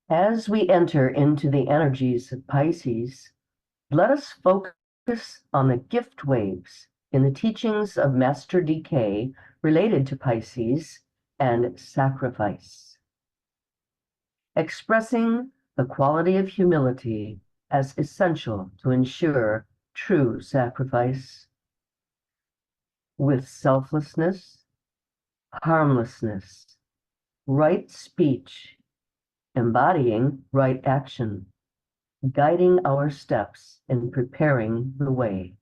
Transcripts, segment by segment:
As we enter into the energies of Pisces, let us focus on the gift waves in the teachings of Master DK related to Pisces and sacrifice, expressing the quality of humility as essential to ensure true sacrifice with selflessness, harmlessness, right speech, embodying right action, guiding our steps in preparing the way.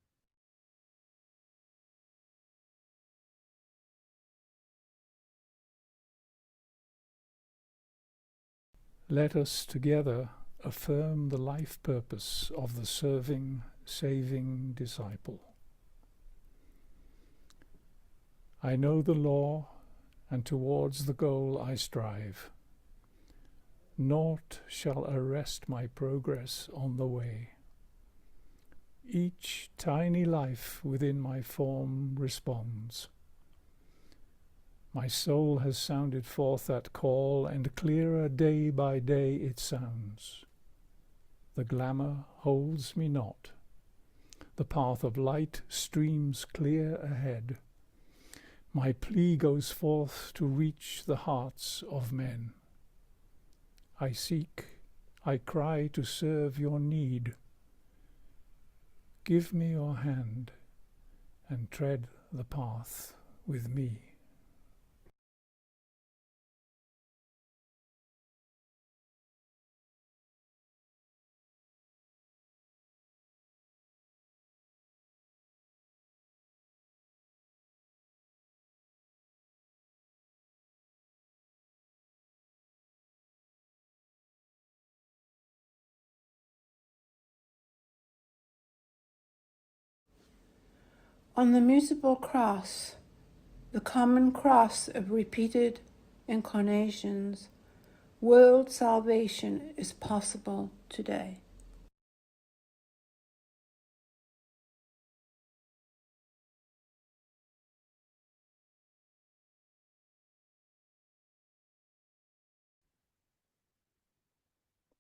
Let us together affirm the life purpose of the serving, saving disciple. I know the law, and towards the goal I strive. Naught shall arrest my progress on the way. Each tiny life within my form responds. My soul has sounded forth that call, and clearer day by day it sounds. The glamour holds me not. The path of light streams clear ahead. My plea goes forth to reach the hearts of men. I seek, I cry to serve your need. Give me your hand and tread the path with me. On the Mutable cross, the common cross of repeated incarnations, world salvation is possible today.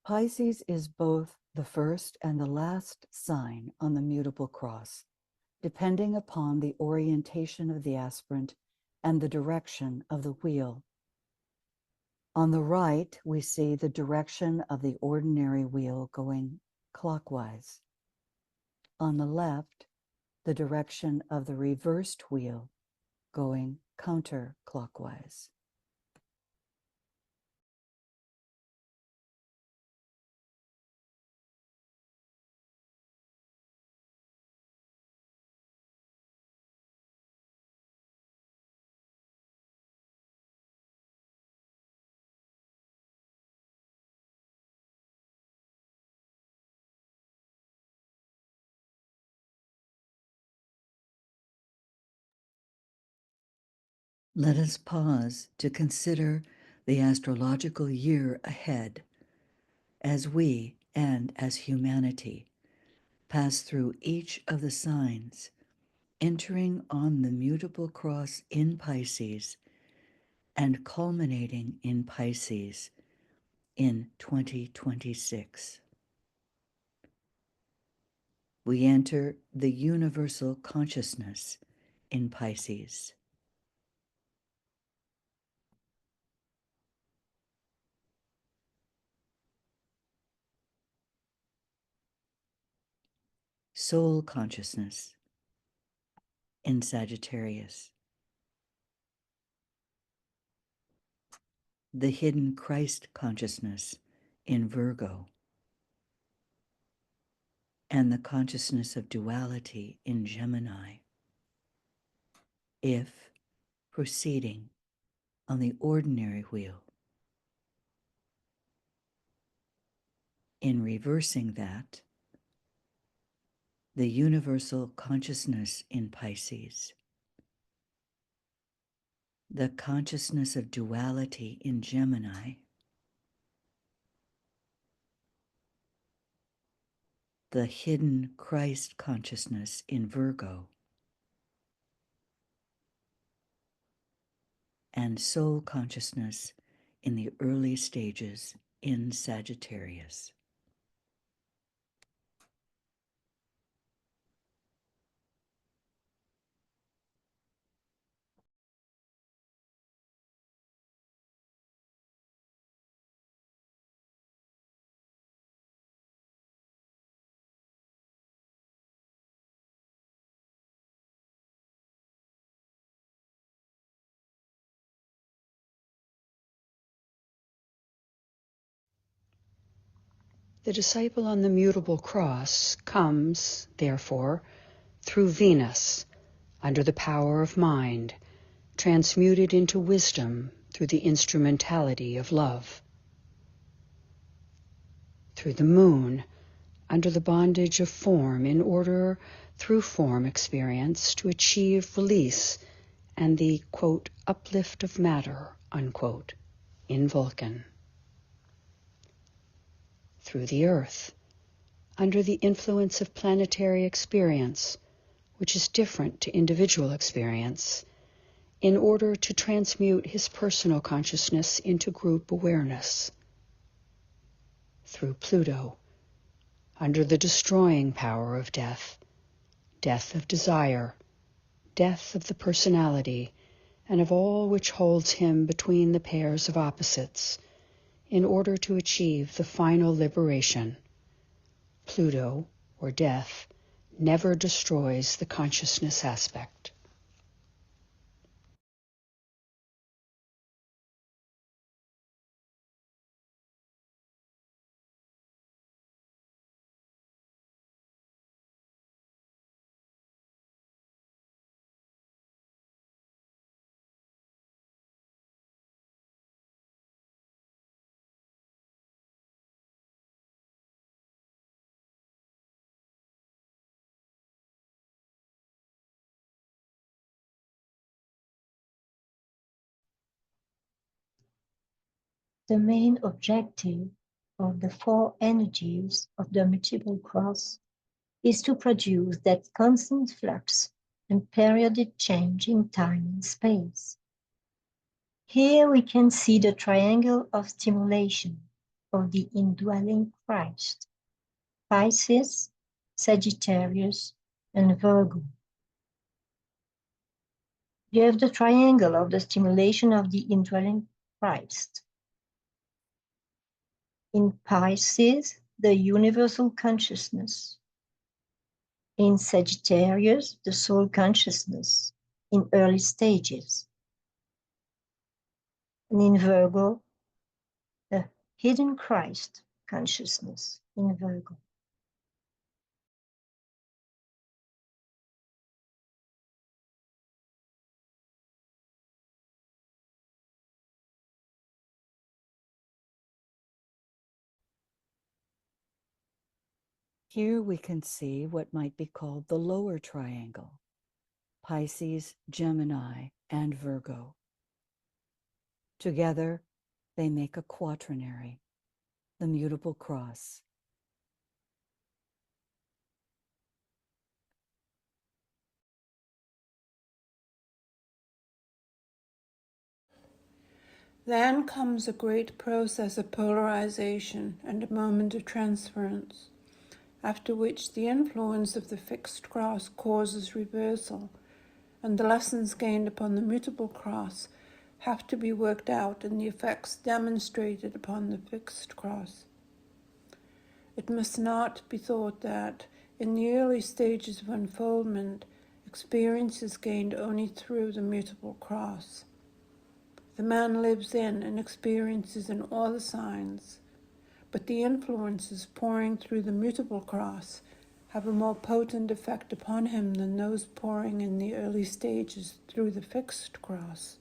Pisces is both the first and the last sign on the mutable cross, depending upon the orientation of the aspirant and the direction of the wheel. On the right, we see the direction of the ordinary wheel going clockwise. On the left, the direction of the reversed wheel going counterclockwise. Let us pause to consider the astrological year ahead as we and as humanity pass through each of the signs, entering on the mutable cross in Pisces and culminating in Pisces in 2026. We enter the universal consciousness in Pisces. Soul consciousness in Sagittarius. The hidden Christ consciousness in Virgo. And the consciousness of duality in Gemini. If proceeding on the ordinary wheel. In reversing that, the universal consciousness in Pisces, the consciousness of duality in Gemini, the hidden Christ consciousness in Virgo, and soul consciousness in the early stages in Sagittarius. The disciple on the mutable cross comes, therefore, through Venus, under the power of mind, transmuted into wisdom through the instrumentality of love. Through the moon, under the bondage of form, in order, through form experience, to achieve release and the, quote, uplift of matter, unquote, in Vulcan. Through the earth, under the influence of planetary experience, which is different to individual experience, in order to transmute his personal consciousness into group awareness. Through Pluto, under the destroying power of death, death of desire, death of the personality, and of all which holds him between the pairs of opposites, in order to achieve the final liberation. Pluto, or death, never destroys the consciousness aspect. The main objective of the four energies of the Mutable cross is to produce that constant flux and periodic change in time and space. Here we can see the triangle of stimulation of the indwelling Christ, Pisces, Sagittarius, and Virgo. You have the triangle of the stimulation of the indwelling Christ. In Pisces, the universal consciousness. In Sagittarius, the soul consciousness in early stages. And in Virgo, the hidden Christ consciousness in Virgo. Here we can see what might be called the lower triangle, Pisces, Gemini, and Virgo. Together, they make a quaternary, the mutable cross. Then comes a great process of polarization and a moment of transference, after which the influence of the fixed cross causes reversal, and the lessons gained upon the mutable cross have to be worked out and the effects demonstrated upon the fixed cross. It must not be thought that, in the early stages of unfoldment, experience is gained only through the mutable cross. The man lives in and experiences in all the signs, but the influences pouring through the mutable cross have a more potent effect upon him than those pouring in the early stages through the fixed cross.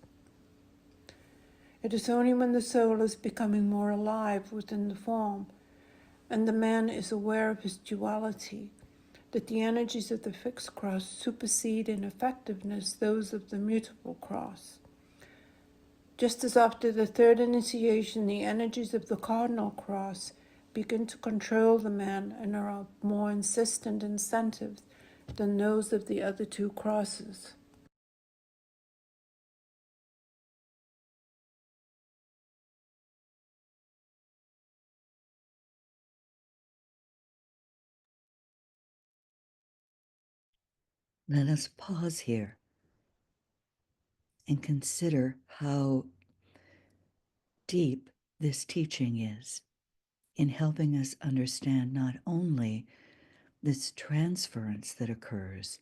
It is only when the soul is becoming more alive within the form, and the man is aware of his duality, that the energies of the fixed cross supersede in effectiveness those of the mutable cross. Just as after the third initiation, the energies of the cardinal cross begin to control the man and are of more insistent incentive than those of the other two crosses. Let us pause here and consider how deep this teaching is in helping us understand not only this transference that occurs,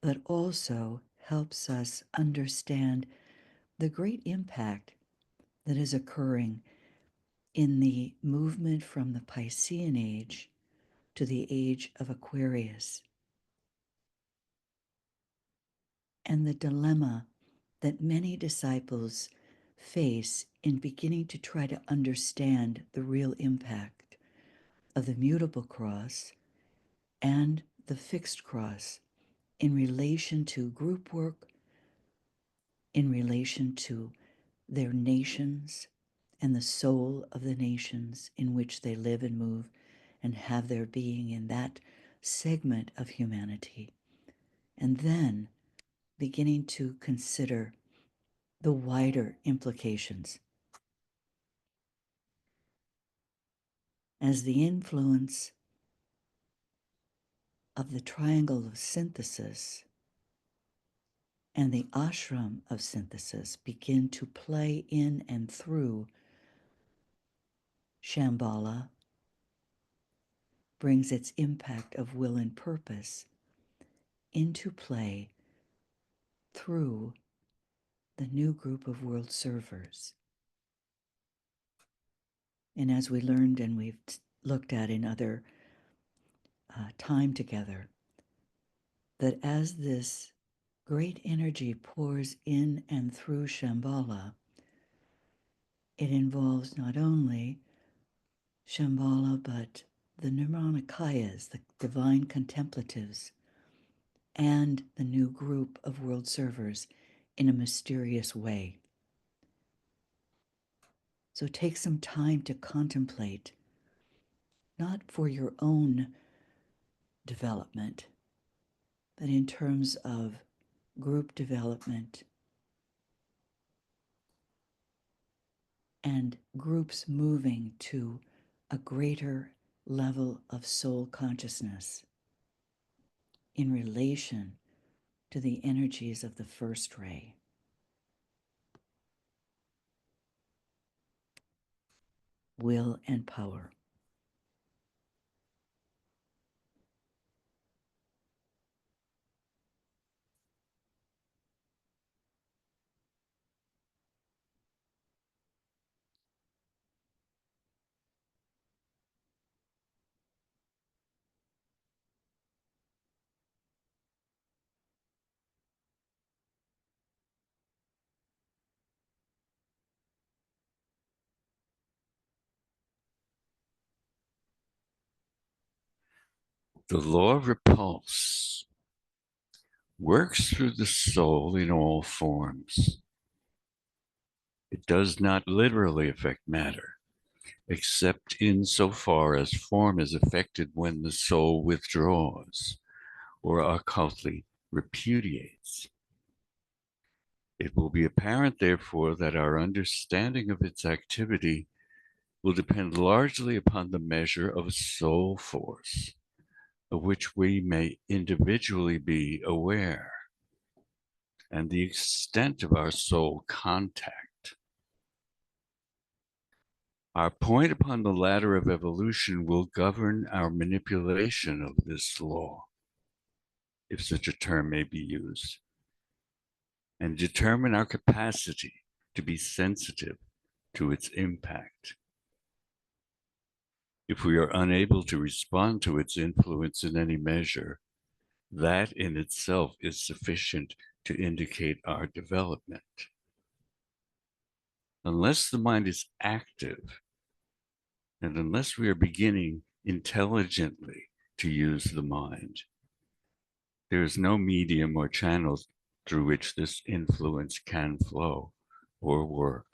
but also helps us understand the great impact that is occurring in the movement from the Piscean age to the age of Aquarius, and the dilemma that many disciples face in beginning to try to understand the real impact of the mutable cross and the fixed cross in relation to group work, in relation to their nations and the soul of the nations in which they live and move and have their being in that segment of humanity. And then beginning to consider the wider implications as the influence of the triangle of synthesis and the ashram of synthesis begin to play in and through Shambhala, brings its impact of will and purpose into play through the new group of world servers. And as we learned and we've looked at in other time together, that as this great energy pours in and through Shambhala, it involves not only Shambhala, but the Nirmanakayas, the divine contemplatives, and the new group of world servers in a mysterious way. So take some time to contemplate, not for your own development, but in terms of group development and groups moving to a greater level of soul consciousness in relation to the energies of the first ray. Will and power. The law of repulse works through the soul in all forms. It does not literally affect matter, except insofar as form is affected when the soul withdraws or occultly repudiates. It will be apparent, therefore, that our understanding of its activity will depend largely upon the measure of soul force, of which we may individually be aware, and the extent of our soul contact. Our point upon the ladder of evolution will govern our manipulation of this law, if such a term may be used, and determine our capacity to be sensitive to its impact. If we are unable to respond to its influence in any measure, that in itself is sufficient to indicate our development. Unless the mind is active, and unless we are beginning intelligently to use the mind, there is no medium or channel through which this influence can flow or work.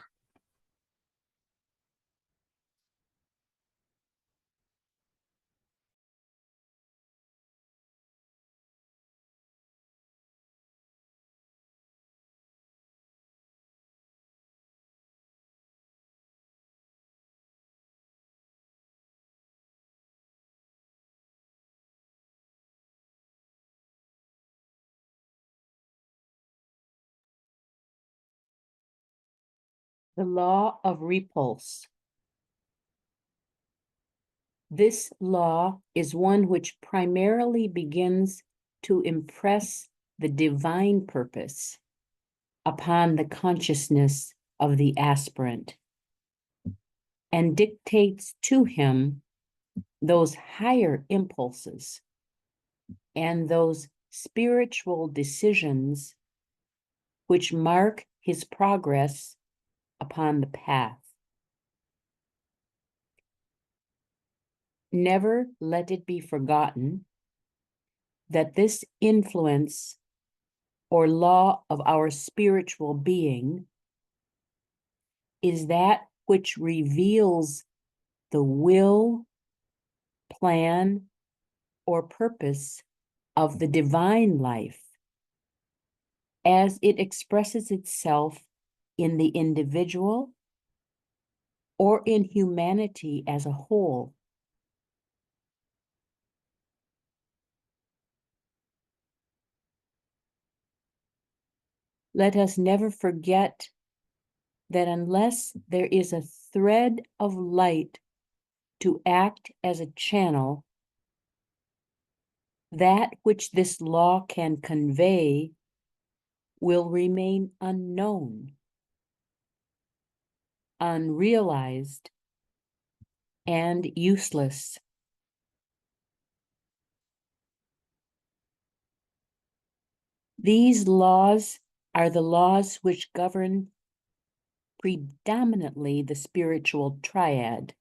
The law of repulse. This law is one which primarily begins to impress the divine purpose upon the consciousness of the aspirant and dictates to him those higher impulses and those spiritual decisions which mark his progress upon the path. Never let it be forgotten that this influence or law of our spiritual being is that which reveals the will, plan, or purpose of the divine life as it expresses itself in the individual or in humanity as a whole. Let us never forget that unless there is a thread of light to act as a channel, that which this law can convey will remain unknown, unrealized, and useless. These laws are the laws which govern predominantly the spiritual triad,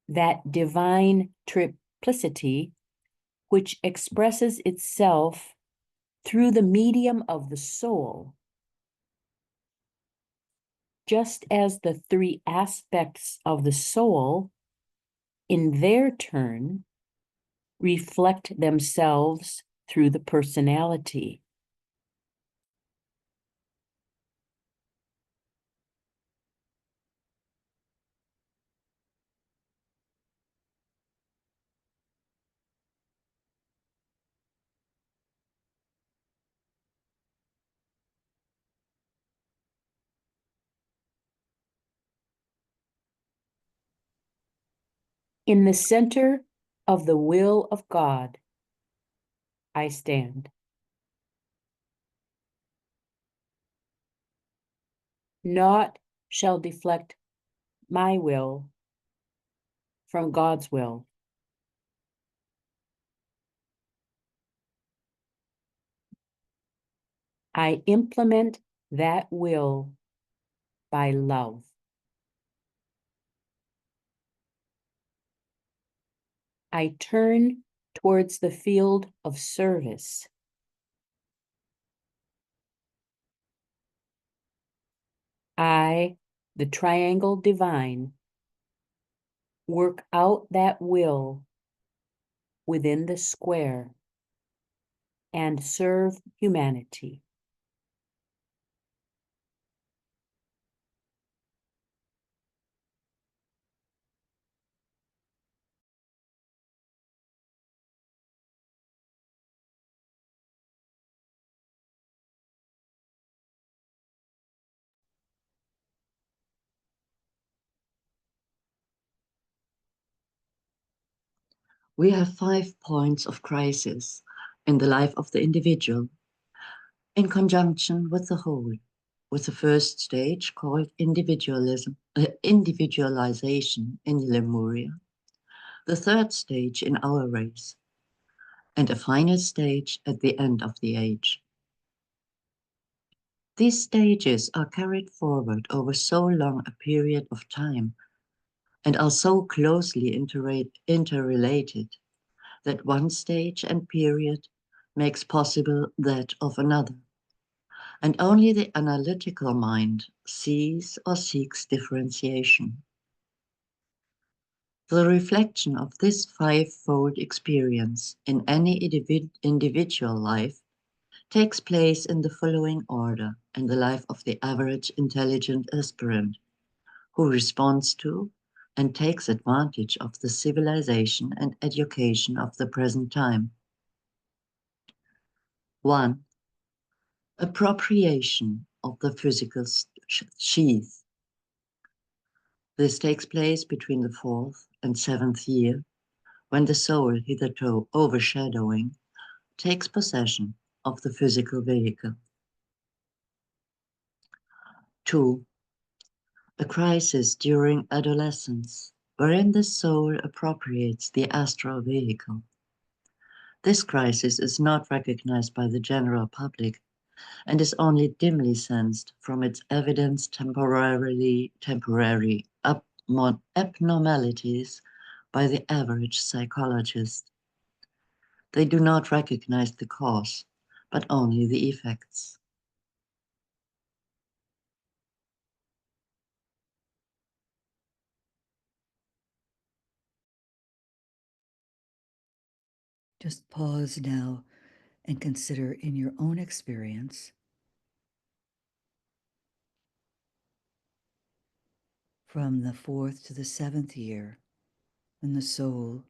that divine triplicity which expresses itself through the medium of the soul, just as the three aspects of the soul, in their turn, reflect themselves through the personality. In the center of the will of God, I stand. Naught shall deflect my will from God's will. I implement that will by love. I turn towards the field of service. I, the triangle divine, work out that will within the square and serve humanity. We have 5 points of crisis in the life of the individual in conjunction with the whole, with the first stage called individualization in Lemuria, the third stage in our race, and a final stage at the end of the age. These stages are carried forward over so long a period of time and are so closely interrelated that one stage and period makes possible that of another, and only the analytical mind sees or seeks differentiation. The reflection of this 5-fold experience in any individual life takes place in the following order in the life of the average intelligent aspirant, who responds to and takes advantage of the civilization and education of the present time. 1. Appropriation of the sheath. This takes place between the 4th and 7th year, when the soul, hitherto overshadowing, takes possession of the physical vehicle. 2. A crisis during adolescence, wherein the soul appropriates the astral vehicle. This crisis is not recognized by the general public and is only dimly sensed from its evident temporary abnormalities by the average psychologist. They do not recognize the cause, but only the effects. Just pause now and consider in your own experience from the 4th to the 7th year when the soul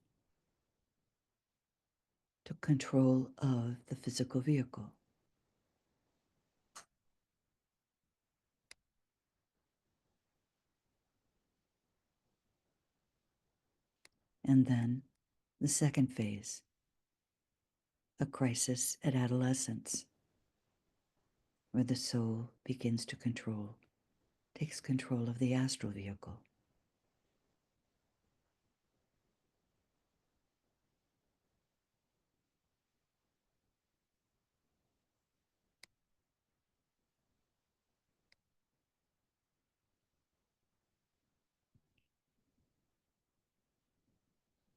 took control of the physical vehicle. And then the second phase, a crisis at adolescence, where the soul begins to takes control of the astral vehicle.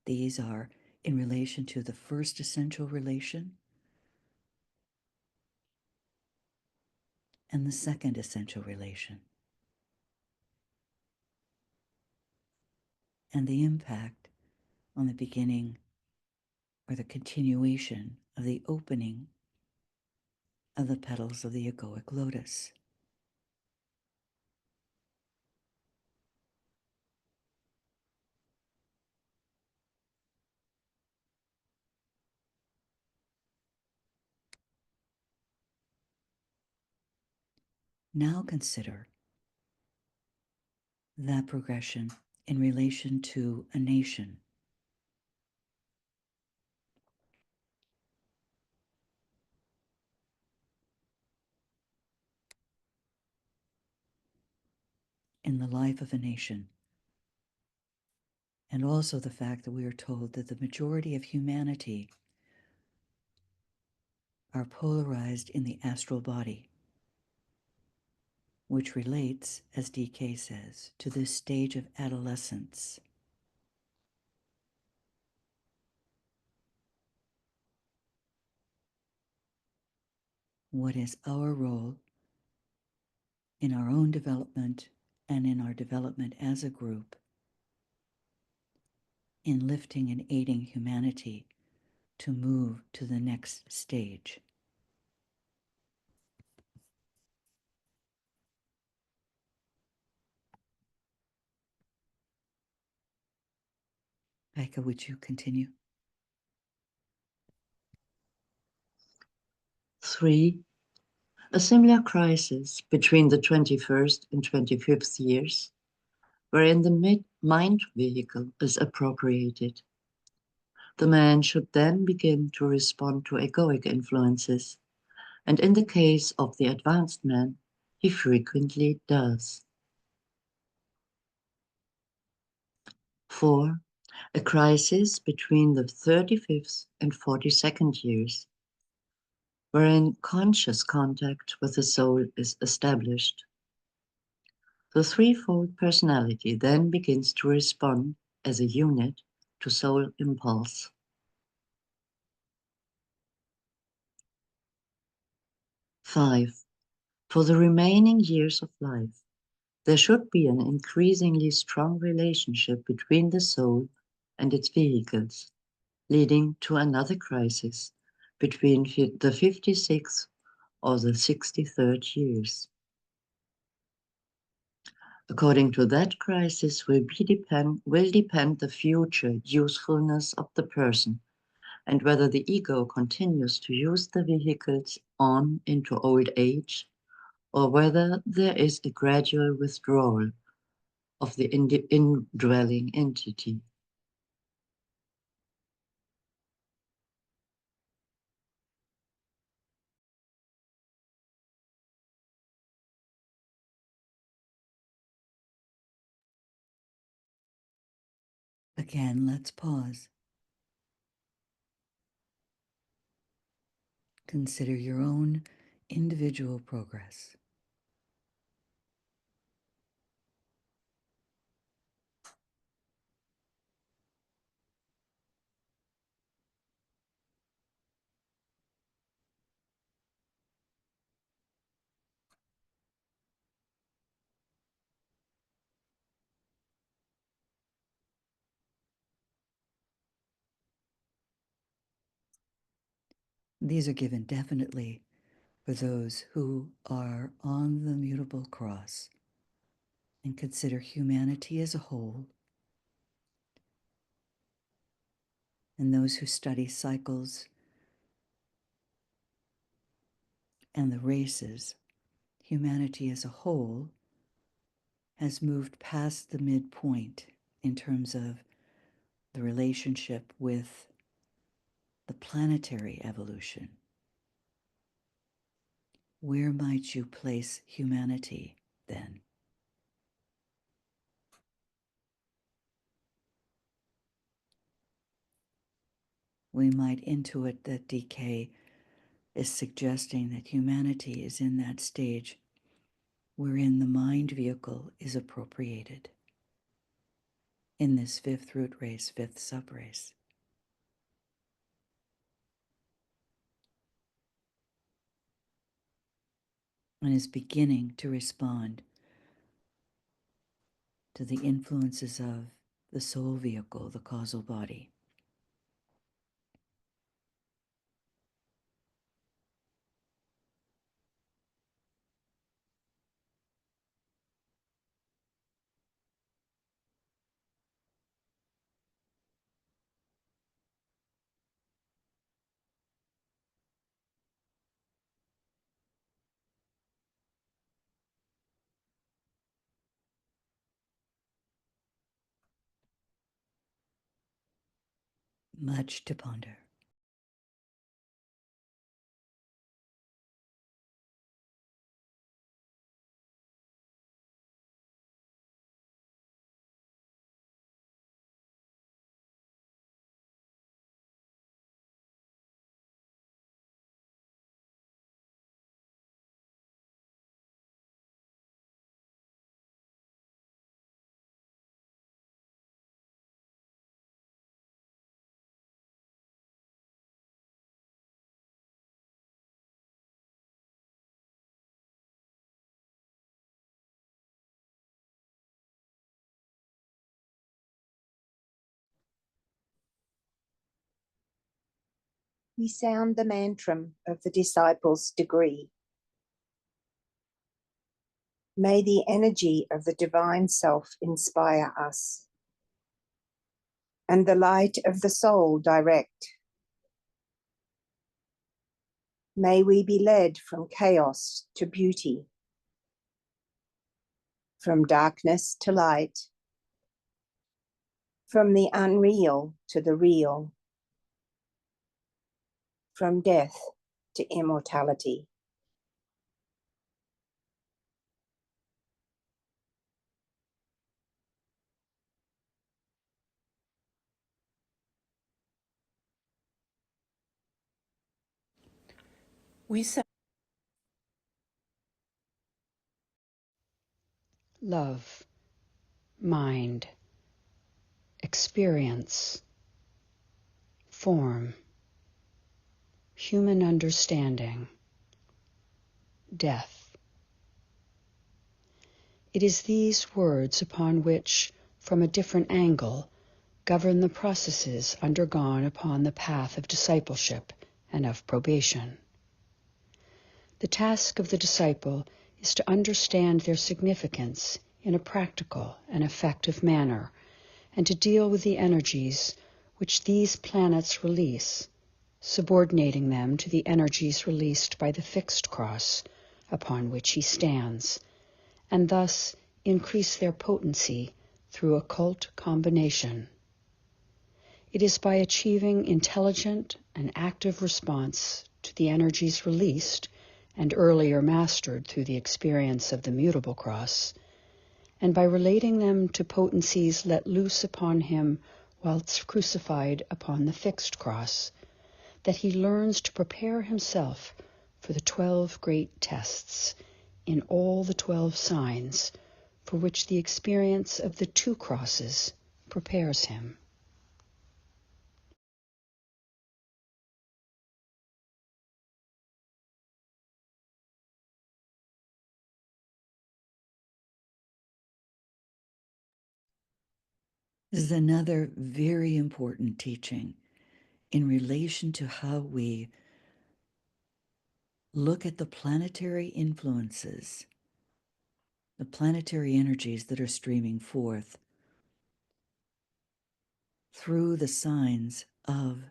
These are in relation to the first essential relation and the second essential relation, and the impact on the beginning or the continuation of the opening of the petals of the egoic lotus. Now consider that progression in relation to a nation. In the life of a nation. And also the fact that we are told that the majority of humanity are polarized in the astral body, which relates, as DK says, to this stage of adolescence. What is our role in our own development and in our development as a group in lifting and aiding humanity to move to the next stage? Heike, would you continue? 3. A similar crisis between the 21st and 25th years, wherein the mind vehicle is appropriated. The man should then begin to respond to egoic influences, and in the case of the advanced man, he frequently does. 4. A crisis between the 35th and 42nd years, wherein conscious contact with the soul is established. The threefold personality then begins to respond as a unit to soul impulse. 5. For the remaining years of life, there should be an increasingly strong relationship between the soul and its vehicles, leading to another crisis between the 56th or the 63rd years. According to that crisis will depend the future usefulness of the person and whether the ego continues to use the vehicles on into old age or whether there is a gradual withdrawal of the indwelling entity. Again, let's pause. Consider your own individual progress. These are given definitely for those who are on the mutable cross and consider humanity as a whole, and those who study cycles and the races. Humanity as a whole has moved past the midpoint in terms of the relationship with the planetary evolution. Where might you place humanity then? We might intuit that DK is suggesting that humanity is in that stage wherein the mind vehicle is appropriated in this fifth root race, fifth subrace. And is beginning to respond to the influences of the soul vehicle, the causal body. Much to ponder. We sound the mantram of the disciple's degree. May the energy of the divine self inspire us, and the light of the soul direct. May we be led from chaos to beauty, from darkness to light, from the unreal to the real, from death to immortality. We say love, mind, experience, form, human understanding, death. It is these words upon which, from a different angle, govern the processes undergone upon the path of discipleship and of probation. The task of the disciple is to understand their significance in a practical and effective manner, and to deal with the energies which these planets release, subordinating them to the energies released by the fixed cross upon which he stands, and thus increase their potency through occult combination. It is by achieving intelligent and active response to the energies released and earlier mastered through the experience of the mutable cross, and by relating them to potencies let loose upon him whilst crucified upon the fixed cross, that he learns to prepare himself for the 12 great tests in all the 12 signs for which the experience of the 2 crosses prepares him. This is another very important teaching in relation to how we look at the planetary influences, the planetary energies that are streaming forth through the signs of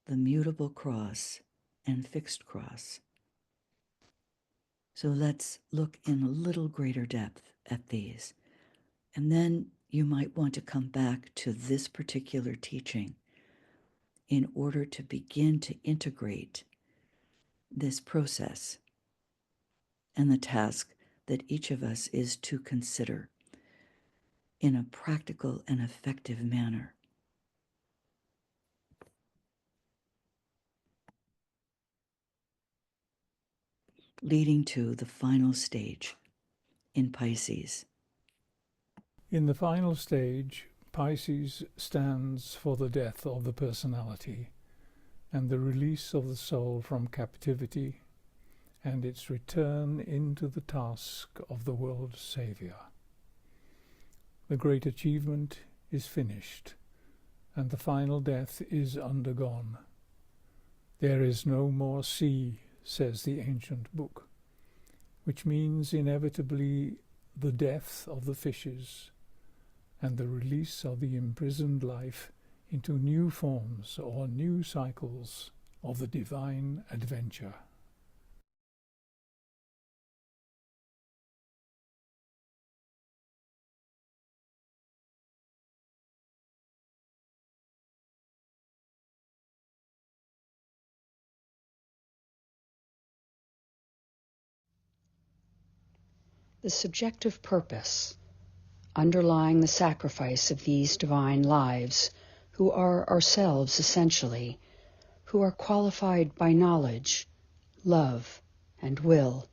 the mutable cross and fixed cross. So let's look in a little greater depth at these. And then you might want to come back to this particular teaching in order to begin to integrate this process and the task that each of us is to consider in a practical and effective manner. Leading to the final stage in Pisces. In the final stage, Pisces stands for the death of the personality and the release of the soul from captivity and its return into the task of the world's saviour. The great achievement is finished, and the final death is undergone. There is no more sea, says the ancient book, which means inevitably the death of the fishes and the release of the imprisoned life into new forms or new cycles of the divine adventure. The subjective purpose underlying the sacrifice of these divine lives, who are ourselves essentially, who are qualified by knowledge, love, and will,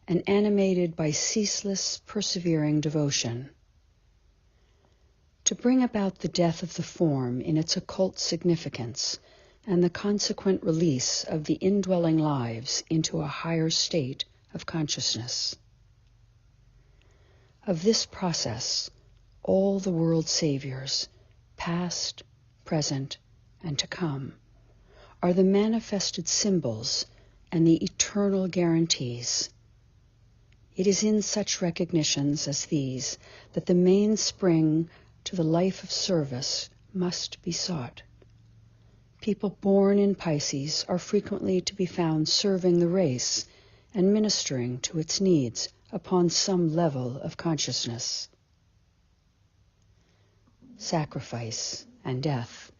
and animated by ceaseless, persevering devotion. To bring about the death of the form in its occult significance and the consequent release of the indwelling lives into a higher state of consciousness. Of this process, all the world's saviors, past, present, and to come, are the manifested symbols and the eternal guarantees. It is in such recognitions as these that the mainspring to the life of service must be sought. People born in Pisces are frequently to be found serving the race and ministering to its needs upon some level of consciousness. Sacrifice and death.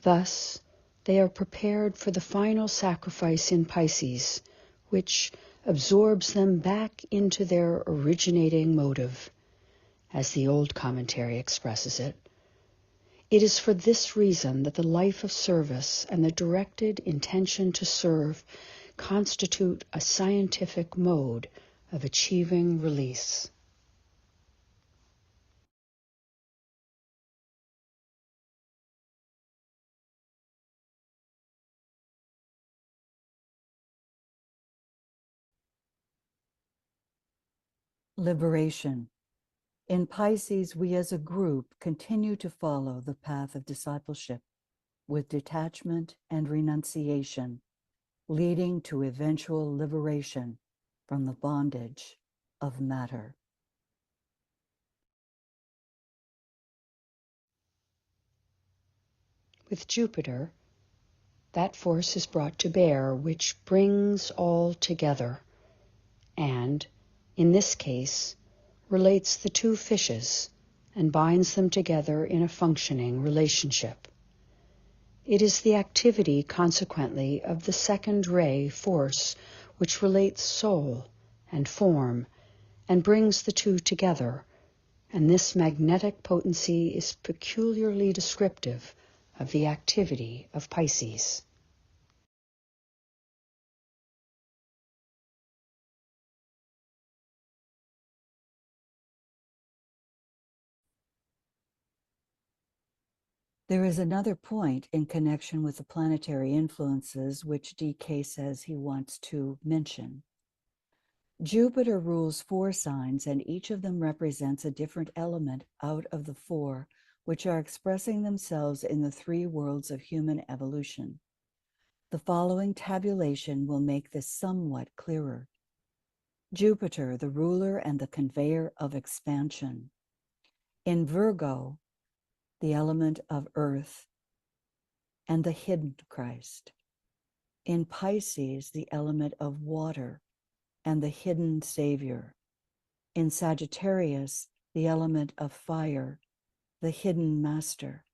Thus, they are prepared for the final sacrifice in Pisces, which absorbs them back into their originating motive, as the old commentary expresses it. It is for this reason that the life of service and the directed intention to serve constitute a scientific mode of achieving release. Liberation. In Pisces, we as a group continue to follow the path of discipleship with detachment and renunciation, leading to eventual liberation from the bondage of matter. With Jupiter, that force is brought to bear which brings all together, and, in this case, relates the two fishes and binds them together in a functioning relationship. It is the activity, consequently, of the second ray force which relates soul and form and brings the two together, and this magnetic potency is peculiarly descriptive of the activity of Pisces. There is another point in connection with the planetary influences which DK says he wants to mention. Jupiter rules 4 signs, and each of them represents a different element out of the 4, which are expressing themselves in the 3 worlds of human evolution. The following tabulation will make this somewhat clearer. Jupiter, the ruler and the conveyor of expansion. In Virgo, the element of earth and the hidden Christ. In Pisces, the element of water and the hidden Savior. In Sagittarius, the element of fire, the hidden Master.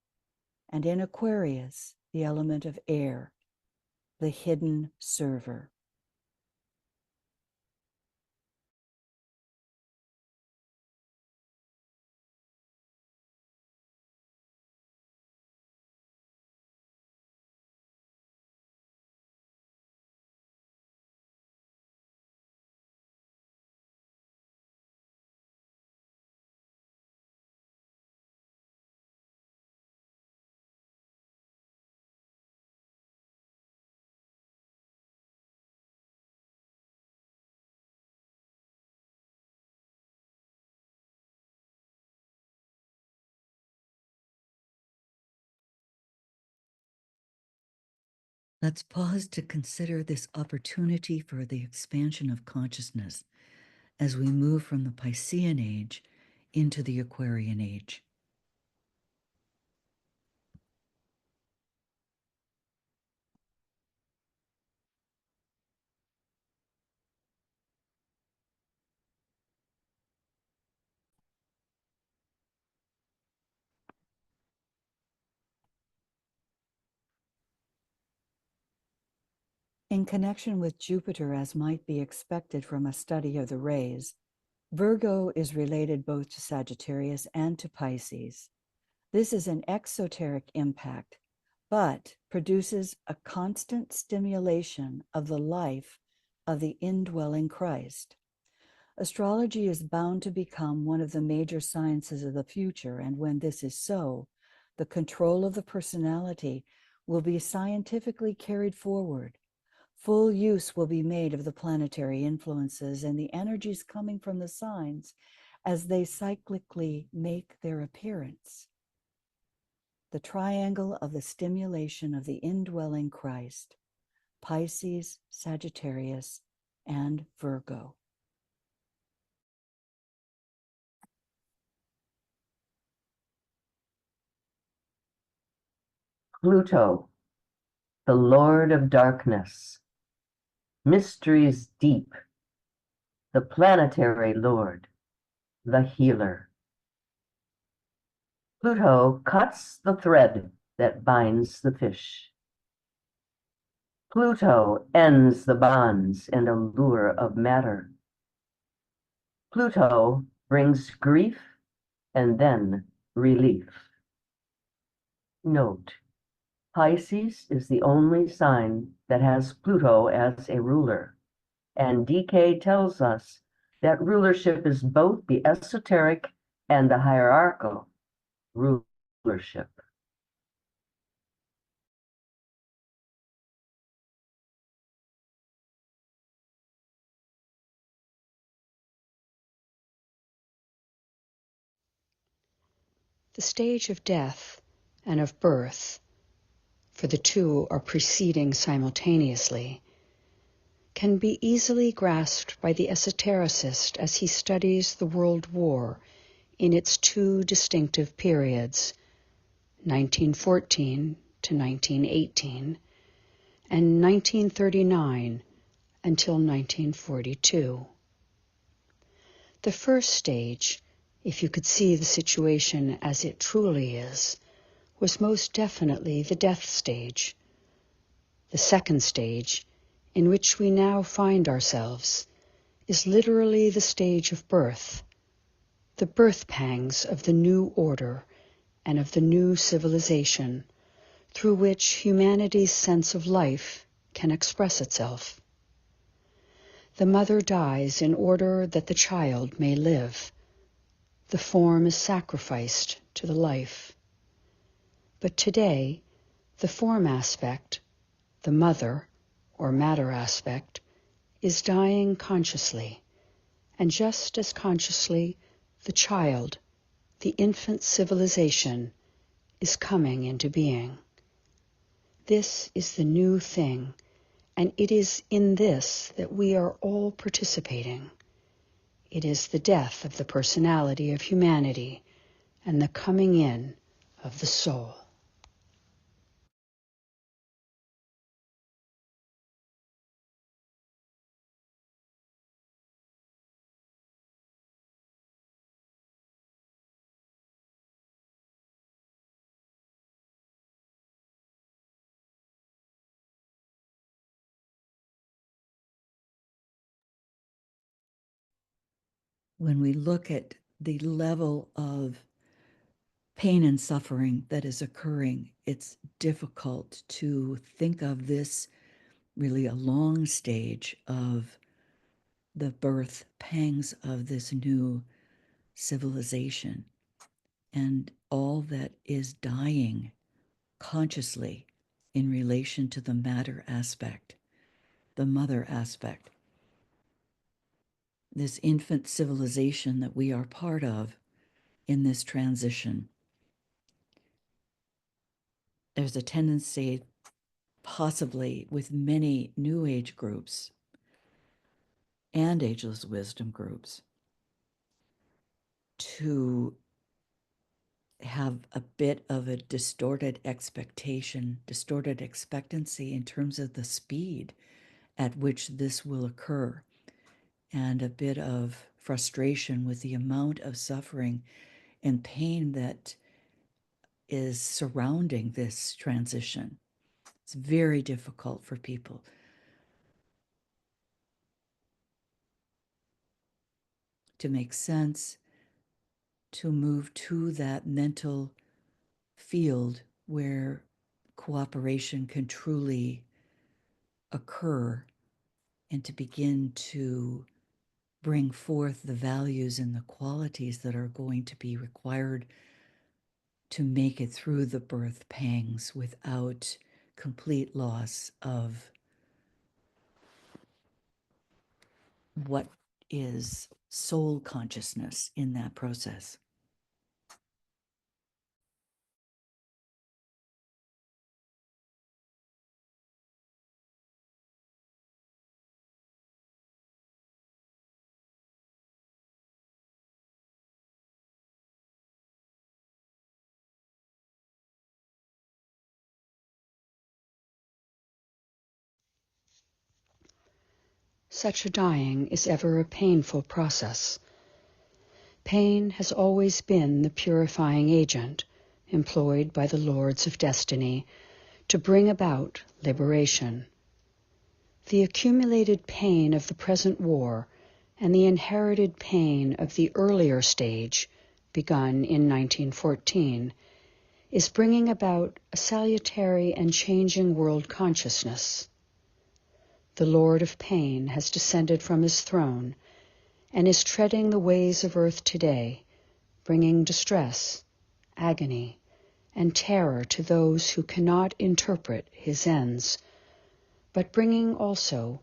And in Aquarius, the element of air, the hidden Server. Let's pause to consider this opportunity for the expansion of consciousness as we move from the Piscean age into the Aquarian age. In connection with Jupiter, as might be expected from a study of the rays, Virgo is related both to Sagittarius and to Pisces. This is an exoteric impact, but produces a constant stimulation of the life of the indwelling Christ. Astrology is bound to become one of the major sciences of the future, and when this is so, the control of the personality will be scientifically carried forward. Full use will be made of the planetary influences and the energies coming from the signs as they cyclically make their appearance. The triangle of the stimulation of the indwelling Christ, Pisces, Sagittarius, and Virgo. Pluto, the Lord of Darkness, mysteries deep, the planetary Lord, the healer. Pluto cuts the thread that binds the fish. Pluto ends the bonds and allure of matter. Pluto brings grief and then relief. Note, Pisces is the only sign that has Pluto as a ruler, and DK tells us that rulership is both the esoteric and the hierarchical rulership. The stage of death and of birth, for the two are preceding simultaneously, can be easily grasped by the esotericist as he studies the World War in its 2 distinctive periods, 1914 to 1918 and 1939 until 1942. The first stage, if you could see the situation as it truly is, was most definitely the death stage. The second stage, in which we now find ourselves, is literally the stage of birth, the birth pangs of the new order and of the new civilization, through which humanity's sense of life can express itself. The mother dies in order that the child may live. The form is sacrificed to the life. But today, the form aspect, the mother or matter aspect, is dying consciously, and just as consciously, the child, the infant civilization, is coming into being. This is the new thing, and it is in this that we are all participating. It is the death of the personality of humanity and the coming in of the soul. When we look at the level of pain and suffering that is occurring, it's difficult to think of this really a long stage of the birth pangs of this new civilization and all that is dying consciously in relation to the matter aspect, the mother aspect. This infant civilization that we are part of in this transition. There's a tendency, possibly with many New Age groups and Ageless Wisdom groups, to have a bit of a distorted expectation, distorted expectancy in terms of the speed at which this will occur, and a bit of frustration with the amount of suffering and pain that is surrounding this transition. It's very difficult for people to make sense, to move to that mental field where cooperation can truly occur, and to begin to bring forth the values and the qualities that are going to be required to make it through the birth pangs without complete loss of what is soul consciousness in that process. Such a dying is ever a painful process. Pain has always been the purifying agent employed by the lords of destiny to bring about liberation. The accumulated pain of the present war and the inherited pain of the earlier stage, begun in 1914, is bringing about a salutary and changing world consciousness. The Lord of Pain has descended from his throne and is treading the ways of earth today, bringing distress, agony, and terror to those who cannot interpret his ends, but bringing also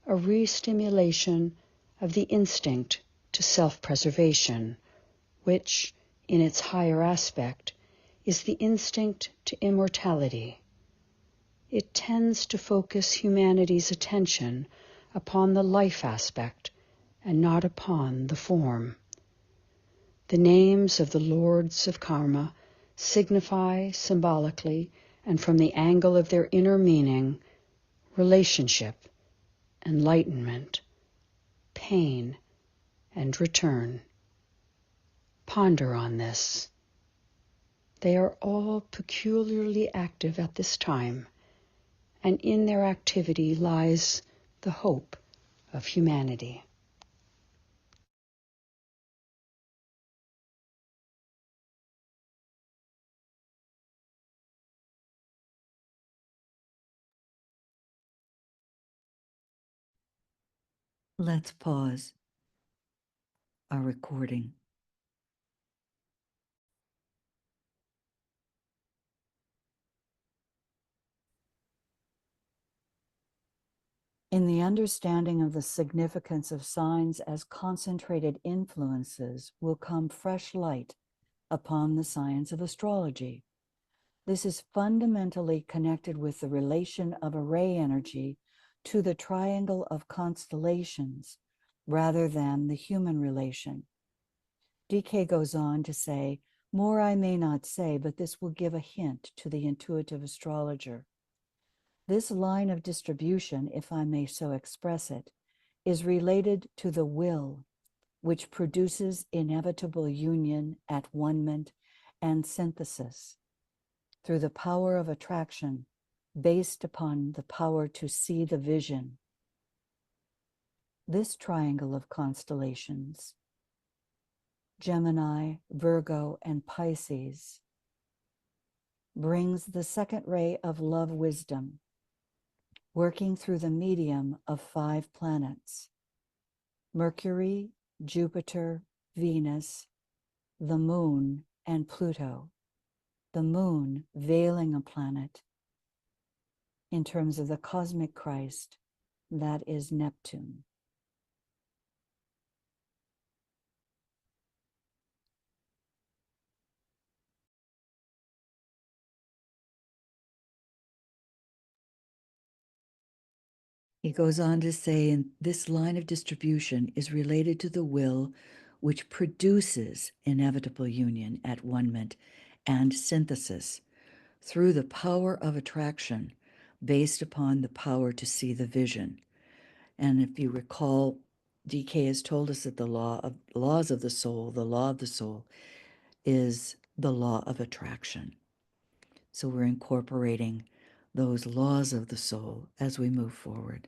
a re-stimulation of the instinct to self-preservation, which, in its higher aspect, is the instinct to immortality. It tends to focus humanity's attention upon the life aspect and not upon the form. The names of the lords of karma signify symbolically and from the angle of their inner meaning relationship, enlightenment, pain, and return. Ponder on this. They are all peculiarly active at this time, and in their activity lies the hope of humanity. Let's pause our recording. In the understanding of the significance of signs as concentrated influences will come fresh light upon the science of astrology. This is fundamentally connected with the relation of array energy to the triangle of constellations rather than the human relation. DK goes on to say, more I may not say, but this will give a hint to the intuitive astrologer. This line of distribution, if I may so express it, is related to the will, which produces inevitable union, at-one-ment, and synthesis through the power of attraction based upon the power to see the vision. This triangle of constellations, Gemini, Virgo, and Pisces, brings the second ray of love wisdom, working through the medium of 5 planets: Mercury, Jupiter, Venus, the Moon, and Pluto. The Moon veiling a planet in terms of the cosmic Christ, that is Neptune. He goes on to say, and this line of distribution is related to the will which produces inevitable union, at-one-ment, and synthesis through the power of attraction based upon the power to see the vision. And if you recall, DK has told us that the law of the soul is the law of attraction. So we're incorporating those laws of the soul as we move forward.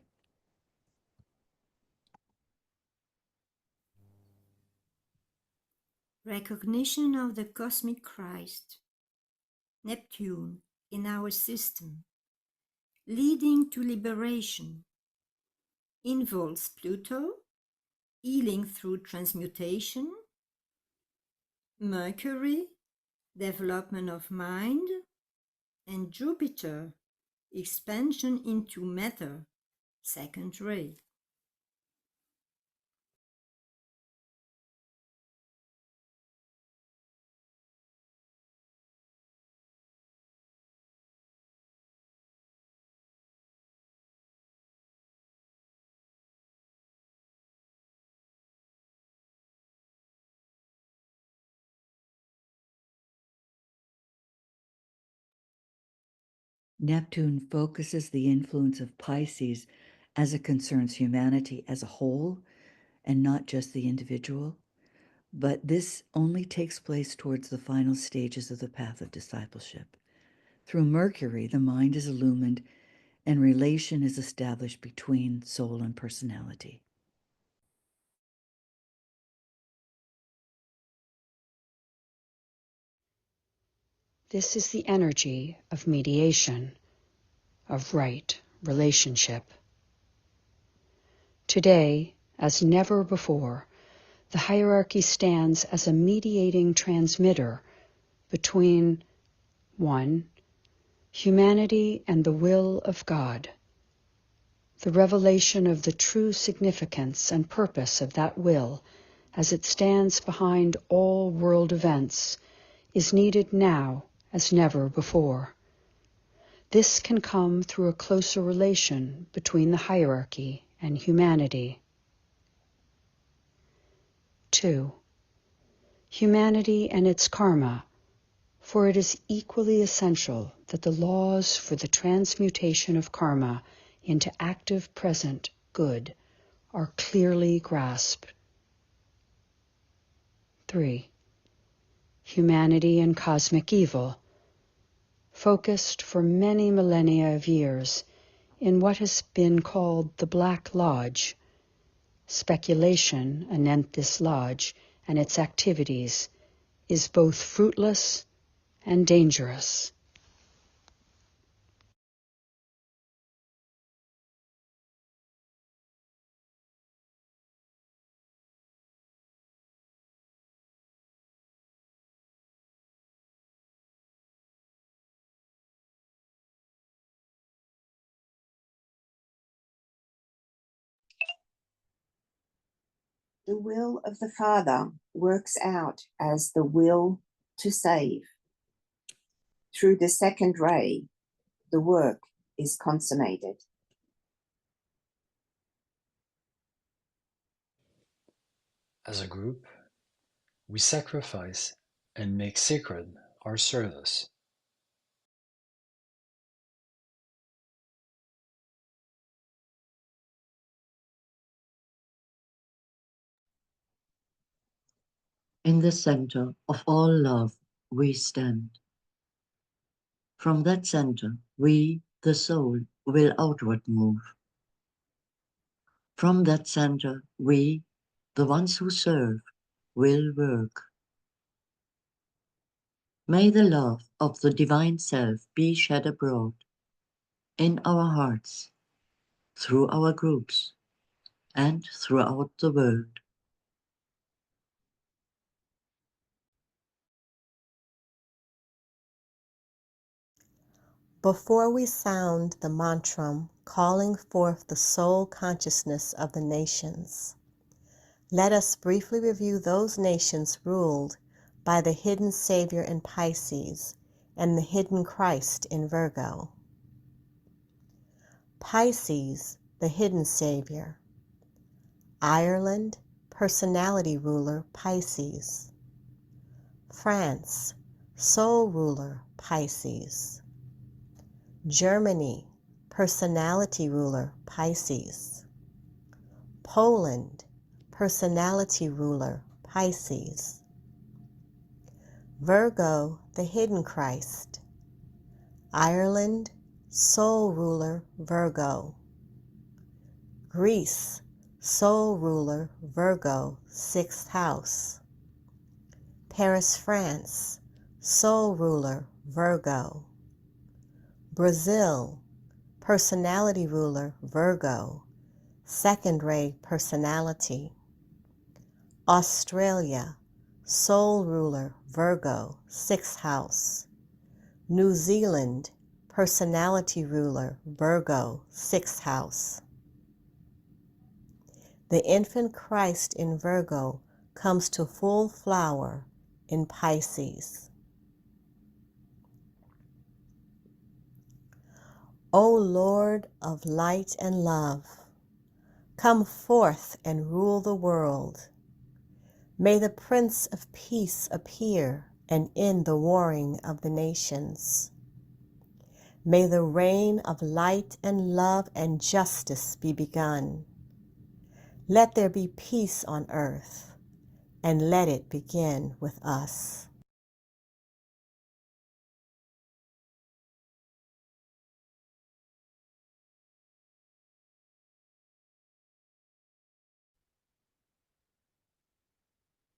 Recognition of the cosmic Christ, Neptune, in our system, leading to liberation, involves Pluto, healing through transmutation, Mercury, development of mind, and Jupiter, expansion into matter, second ray. Neptune focuses the influence of Pisces as it concerns humanity as a whole and not just the individual. But this only takes place towards the final stages of the path of discipleship. Through Mercury, the mind is illumined and relation is established between soul and personality. This is the energy of mediation, of right relationship. Today, as never before, the hierarchy stands as a mediating transmitter between 1. Humanity and the will of God. The revelation of the true significance and purpose of that will, as it stands behind all world events, is needed now as never before. This can come through a closer relation between the hierarchy and humanity. 2. Humanity and its karma, for it is equally essential that the laws for the transmutation of karma into active present good are clearly grasped. 3. Humanity and cosmic evil, focused for many millennia of years in what has been called the Black Lodge. Speculation anent this lodge and its activities is both fruitless and dangerous. The will of the Father works out as the will to save. Through the second ray, the work is consummated. As a group, we sacrifice and make sacred our service. In the center of all love, we stand. From that center, we, the soul, will outward move. From that center, we, the ones who serve, will work. May the love of the Divine Self be shed abroad, in our hearts, through our groups, and throughout the world. Before we sound the mantram calling forth the soul consciousness of the nations, let us briefly review those nations ruled by the hidden Savior in Pisces and the hidden Christ in Virgo. Pisces, the hidden Savior. Ireland, personality ruler Pisces. France, soul ruler Pisces. Germany, personality ruler Pisces. Poland, personality ruler Pisces. Virgo, the hidden Christ. Ireland, soul ruler Virgo. Greece, soul ruler Virgo, 6th house. Paris, France, soul ruler Virgo. Brazil, personality ruler Virgo, second ray personality. Australia, soul ruler Virgo, 6th house. New Zealand, personality ruler Virgo, 6th house. The infant Christ in Virgo comes to full flower in Pisces. O Lord of light and love, come forth and rule the world. May the Prince of Peace appear and end the warring of the nations. May the reign of light and love and justice be begun. Let there be peace on earth, and let it begin with us.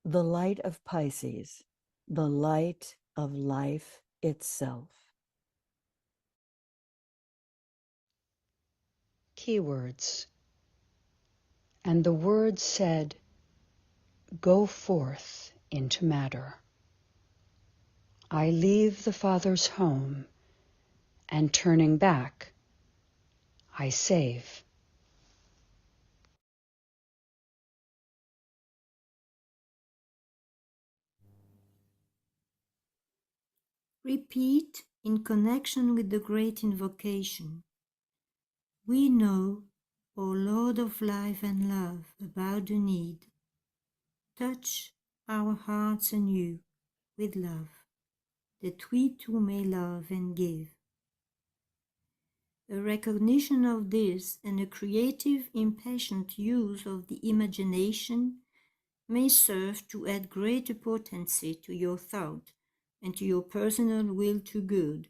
The light of Pisces, the light of life itself. Keywords. And the Word said, "Go forth into matter. I leave the Father's home, and turning back, I save." Repeat in connection with the great invocation. We know, O Lord of life and love, about the need. Touch our hearts anew with love, that we too may love and give. A recognition of this and a creative, impassioned use of the imagination may serve to add greater potency to your thought and to your personal will to good,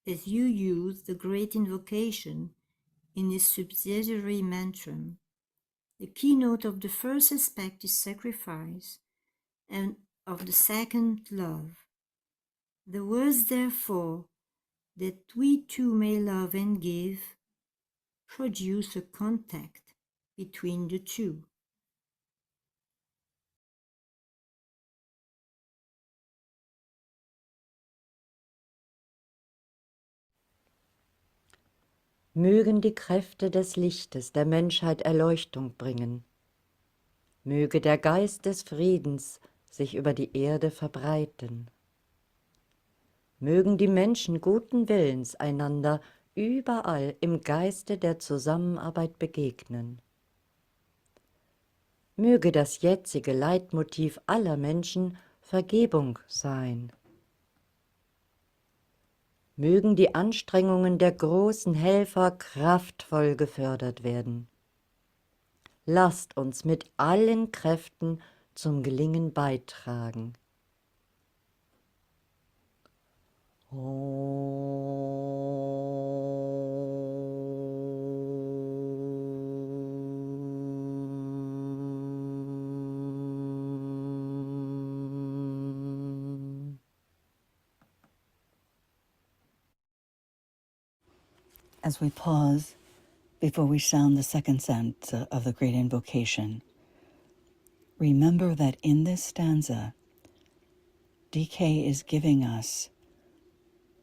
as you use the great invocation in its subsidiary mantram. The keynote of the first aspect is sacrifice, and of the second, love. The words, therefore, that we too may love and give, produce a contact between the two. Mögen die Kräfte des Lichtes der Menschheit Erleuchtung bringen. Möge der Geist des Friedens sich über die Erde verbreiten. Mögen die Menschen guten Willens einander überall im Geiste der Zusammenarbeit begegnen. Möge das jetzige Leitmotiv aller Menschen Vergebung sein. Mögen die Anstrengungen der großen Helfer kraftvoll gefördert werden. Lasst uns mit allen Kräften zum Gelingen beitragen. As we pause before we sound the second stanza of the Great Invocation, remember that in this stanza, DK is giving us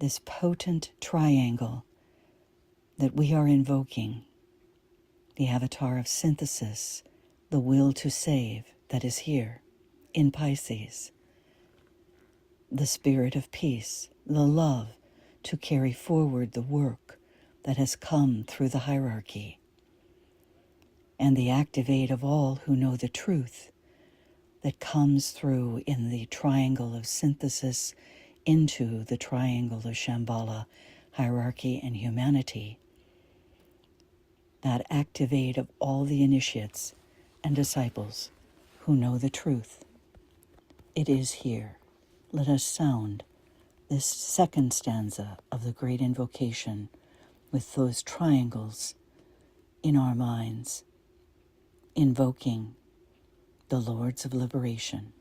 this potent triangle that we are invoking, the avatar of synthesis, the will to save that is here in Pisces, the spirit of peace, the love to carry forward the work that has come through the hierarchy, and the activate of all who know the truth that comes through in the triangle of synthesis into the triangle of Shambhala, hierarchy and humanity, that activate of all the initiates and disciples who know the truth. It is here. Let us sound this second stanza of the Great Invocation with those triangles in our minds, invoking the Lords of Liberation.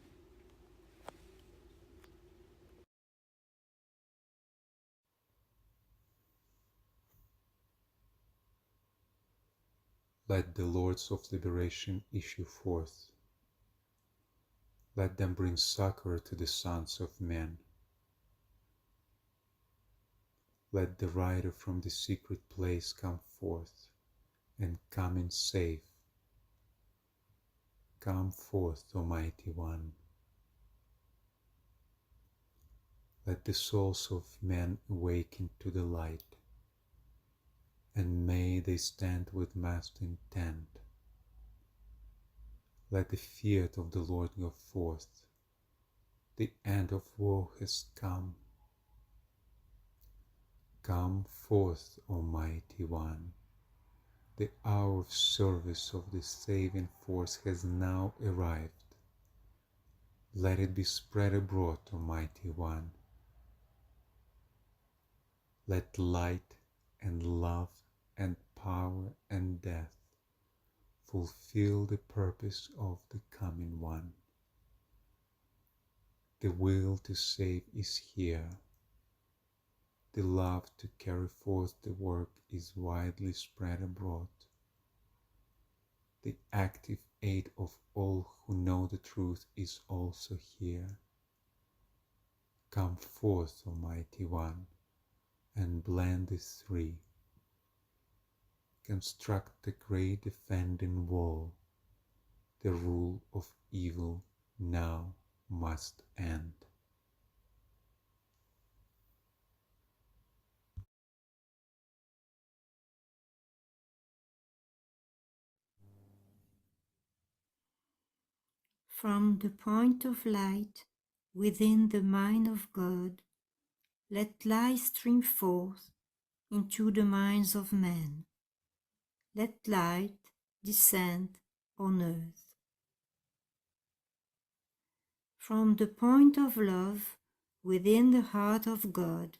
Let the Lords of Liberation issue forth. Let them bring succor to the sons of men. Let the rider from the secret place come forth, and come in safe. Come forth, Almighty One. Let the souls of men awaken to the light, and may they stand with master intent. Let the fiat of the Lord go forth. The end of woe has come. Come forth, Almighty One. The hour of service of the saving force has now arrived. Let it be spread abroad, Almighty One. Let light and love and power and death fulfill the purpose of the coming one. The will to save is here. The love to carry forth the work is widely spread abroad. The active aid of all who know the truth is also here. Come forth, Almighty One, and blend the three. Construct the great defending wall. The rule of evil now must end. From the point of light within the mind of God, let light stream forth into the minds of men. Let light descend on earth. From the point of love within the heart of God,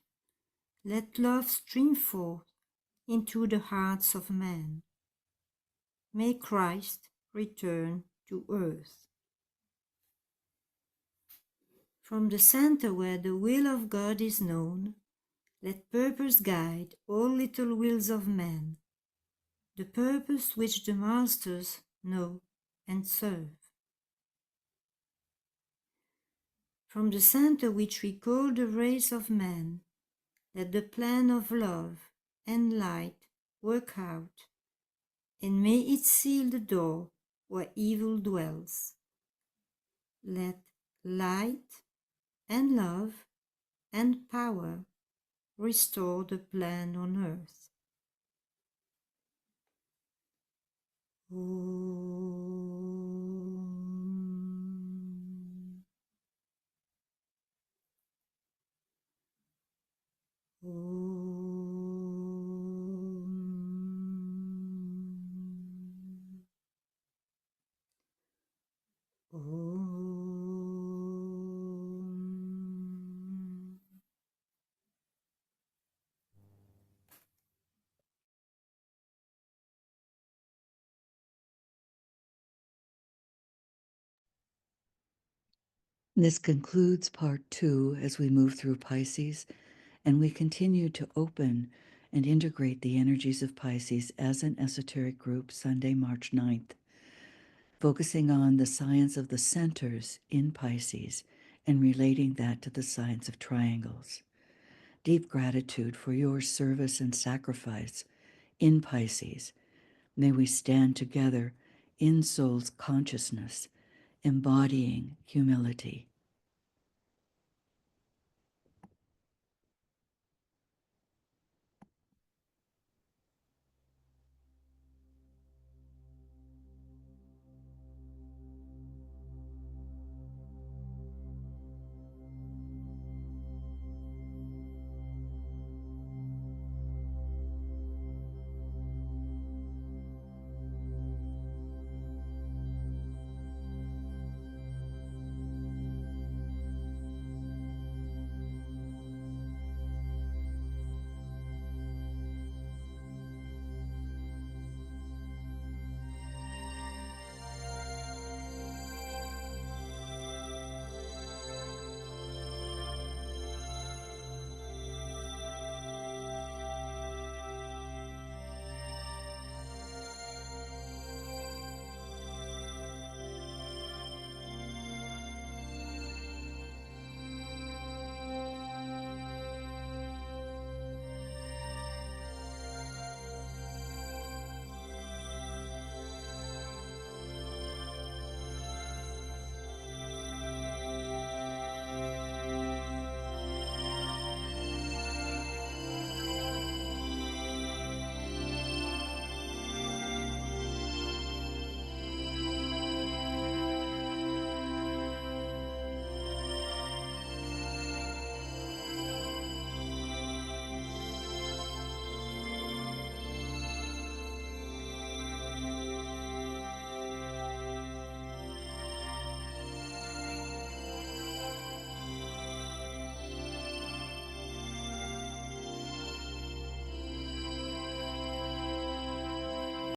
let love stream forth into the hearts of men. May Christ return to earth. From the center where the will of God is known, let purpose guide all little wills of men, the purpose which the masters know and serve. From the center which we call the race of man, let the plan of love and light work out, and may it seal the door where evil dwells. Let light and love and power restore the plan on earth. This concludes part 2 as we move through Pisces, and we continue to open and integrate the energies of Pisces as an esoteric group Sunday, March 9th, focusing on the science of the centers in Pisces and relating that to the science of triangles. Deep gratitude for your service and sacrifice in Pisces. May we stand together in soul's consciousness, embodying humility,